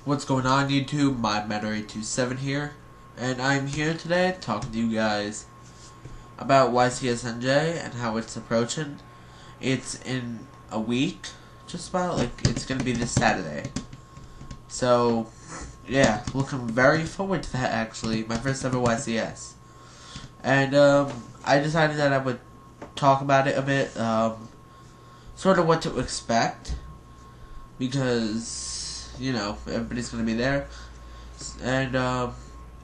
What's going on YouTube? My Meadow827 here, and I'm here today talking to you guys about YCS and how it's approaching. It's in a week, just about, it's gonna be this Saturday. So, yeah, looking very forward to that actually, my first ever YCS. And, I decided that I would talk about it a bit, sort of what to expect, because everybody's gonna be there, and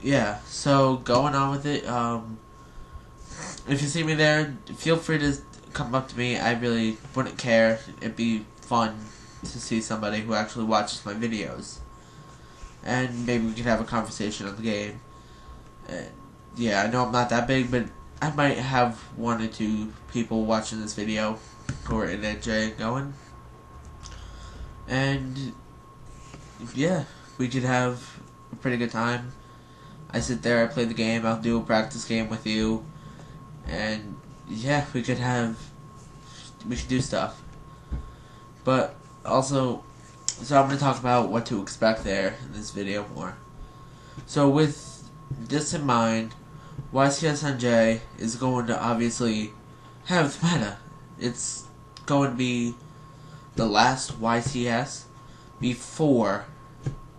yeah. So going on with it, if you see me there, feel free to come up to me. I really wouldn't care. It'd be fun to see somebody who actually watches my videos, and maybe we could have a conversation on the game. And yeah, I know I'm not that big, but I might have 1 or 2 people watching this video who are in NJ going, and yeah, we could have a pretty good time. I sit there, I play the game, I'll do a practice game with you, and yeah, we could do stuff. But also, so I'm going to talk about what to expect there in this video more. So with this in mind, YCS is going to obviously have the meta. It's going to be the last YCS before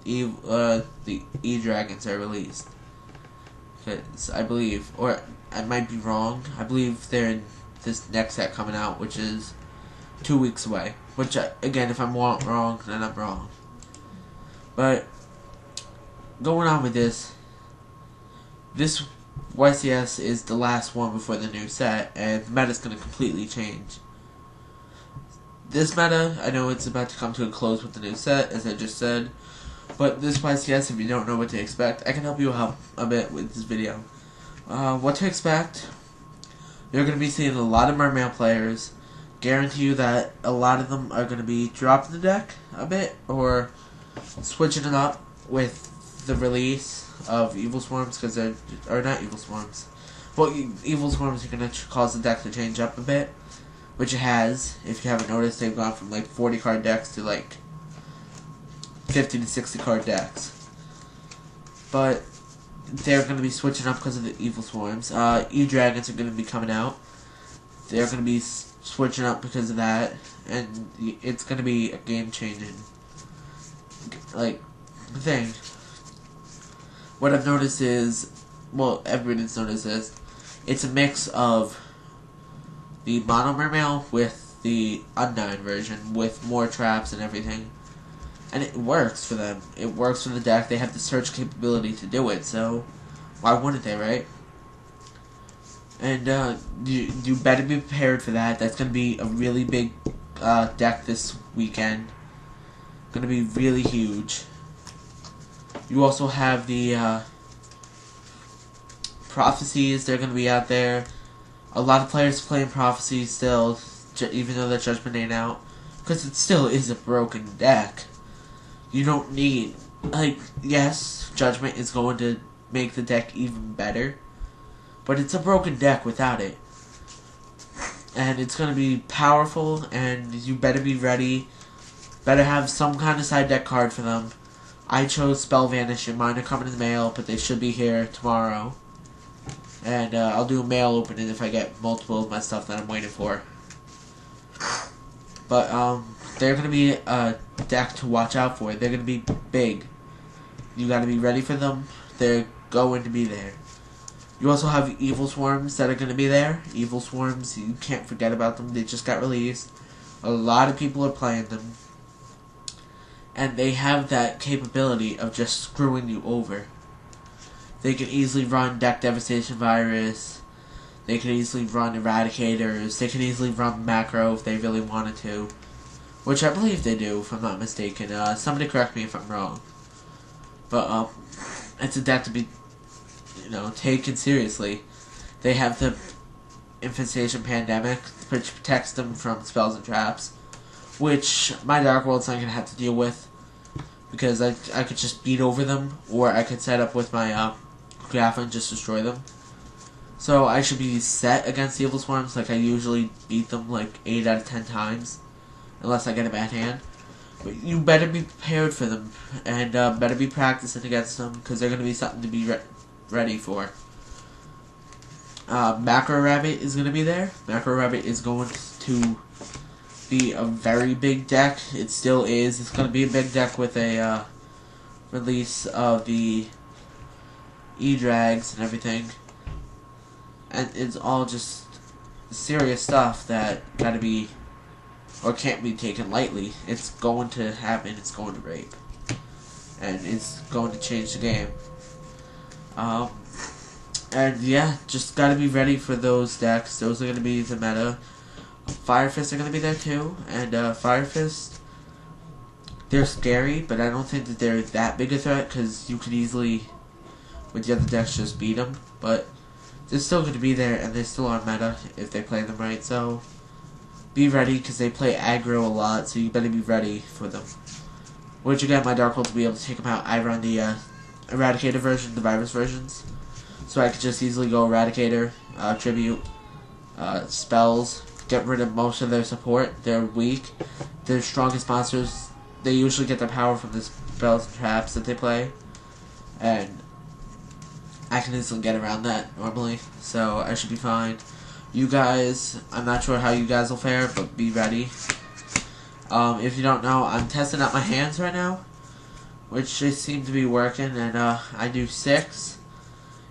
the E-Dragons are released. Because I believe, or I might be wrong, I believe they're in this next set coming out, which is 2 weeks away. Which, again, if I'm wrong, then I'm wrong. But, going on with this YCS is the last one before the new set, and the meta's going to completely change. This meta, I know it's about to come to a close with the new set, as I just said, but this YCS, if you don't know what to expect, I can help you out a bit with this video. What to expect? You're going to be seeing a lot of Mermail players. Guarantee you that a lot of them are going to be dropping the deck a bit, or switching it up with the release of Evil Swarms, because or not Evil Swarms. Well, Evil Swarms are going to cause the deck to change up a bit. Which it has. If you haven't noticed, they've gone from 40 card decks to 50 to 60 card decks. But they're going to be switching up because of the Evil Swarms. E-Dragons are going to be coming out. They're going to be switching up because of that. And it's going to be a game-changing thing. What I've noticed is, well, everybody's noticed this, it's a mix of the mono Mermail with the Undyne version, with more traps and everything. And it works for them. It works for the deck. They have the search capability to do it, so why wouldn't they, right? And you better be prepared for that. That's going to be a really big deck this weekend. Going to be really huge. You also have the Prophecies. They're going to be out there. A lot of players playing Prophecy still, even though the Judgment ain't out, because it still is a broken deck. You don't need, yes, Judgment is going to make the deck even better, but it's a broken deck without it. And it's going to be powerful, and you better be ready, better have some kind of side deck card for them. I chose Spell Vanish, and mine are coming in the mail, but they should be here tomorrow. And I'll do a mail opening if I get multiple of my stuff that I'm waiting for. But they're going to be a deck to watch out for. They're going to be big. You got to be ready for them. They're going to be there. You also have Evil Swarms that are going to be there. Evil Swarms, you can't forget about them. They just got released. A lot of people are playing them. And they have that capability of just screwing you over. They can easily run Deck Devastation Virus. They can easily run Eradicators. They can easily run Macro if they really wanted to. Which I believe they do, if I'm not mistaken. Somebody correct me if I'm wrong. But, it's a deck to be, taken seriously. They have the Infestation Pandemic, which protects them from spells and traps. Which my Dark World's not going to have to deal with. Because I could just beat over them, or I could set up with my Grapha and just destroy them. So I should be set against Evil Swarms. I usually beat them 8 out of 10 times. Unless I get a bad hand. But you better be prepared for them, and better be practicing against them, because they're going to be something to be ready for. Macro Rabbit is going to be there. Macro Rabbit is going to be a very big deck. It still is. It's going to be a big deck with a release of the E-Drags and everything. And it's all just serious stuff that got to be, or can't be taken lightly. It's going to happen. It's going to break. And it's going to change the game. And yeah, just gotta be ready for those decks. Those are gonna be the meta. Fire Fist are gonna be there too, and Fire Fist, they're scary, but I don't think that they're that big a threat, because you could easily, with the other decks, just beat them. But they're still gonna be there, and they're still on meta if they play them right. So be ready, because they play aggro a lot, so you better be ready for them. Which again, my Dark Hole to be able to take them out. I run the Eradicator version, the virus versions. So I could just easily go Eradicator, Tribute, spells, get rid of most of their support. They're weak. Their strongest monsters, they usually get their power from the spells and traps that they play. And I can easily get around that normally, so I should be fine. You guys, I'm not sure how you guys will fare, but be ready. If you don't know, I'm testing out my hands right now, which they seem to be working, and I do 6.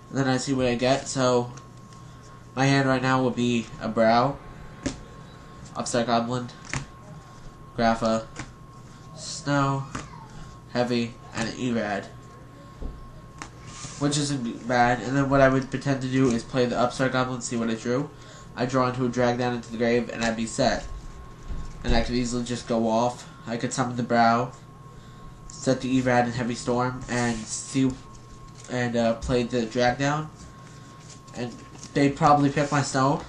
And then I see what I get. So my hand right now will be a Brow, Upstart Goblin, Grapha, Snow, Heavy, and an Erad, which isn't bad. And then what I would pretend to do is play the Upstart Goblin, see what I drew. I draw into a Drag Down into the grave, and I'd be set. And I could easily just go off. I could summon the Brow, set the Erad in Heavy Storm, and see. And played the drag down, and they probably pick my Snow,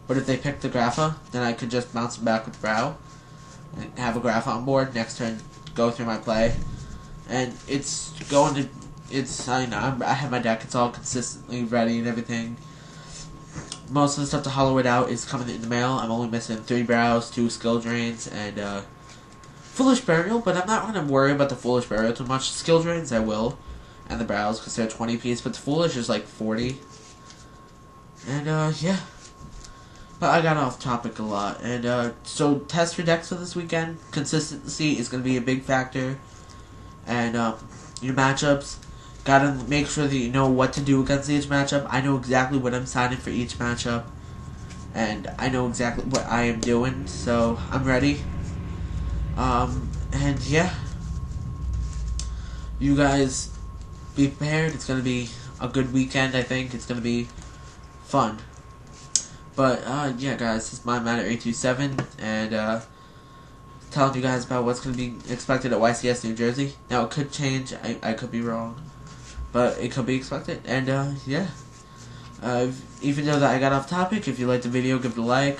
but if they pick the Grapha, then I could just bounce them back with Brow and have a Grapha on board. Next turn, go through my play, and it's going to. It's I have my deck. It's all consistently ready and everything. Most of the stuff to hollow it out is coming in the mail. I'm only missing 3 Brows, 2 Skill Drains, and Foolish Burial. But I'm not going to worry about the Foolish Burial too much. Skill Drains I will. And the Brows, because they're 20 piece, but the Foolish is like 40. And, yeah. But I got off topic a lot. And, so test your decks for this weekend. Consistency is going to be a big factor. And, your matchups, gotta make sure that you know what to do against each matchup. I know exactly what I'm signing for each matchup. And I know exactly what I am doing, so I'm ready. And, yeah. You guys be prepared. It's going to be a good weekend, I think. It's going to be fun. But, yeah, guys, this is my Matter 827, and, telling you guys about what's going to be expected at YCS New Jersey. Now, it could change. I could be wrong. But it could be expected. And, yeah. Even though that I got off topic, if you liked the video, give it a like.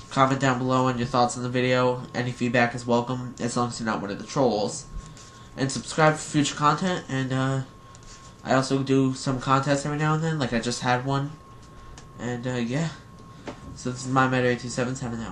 Comment down below on your thoughts on the video. Any feedback is welcome, as long as you're not one of the trolls. And subscribe for future content, and, I also do some contests every now and then, like I just had one. And, yeah. So this is my Matter 827 signing out.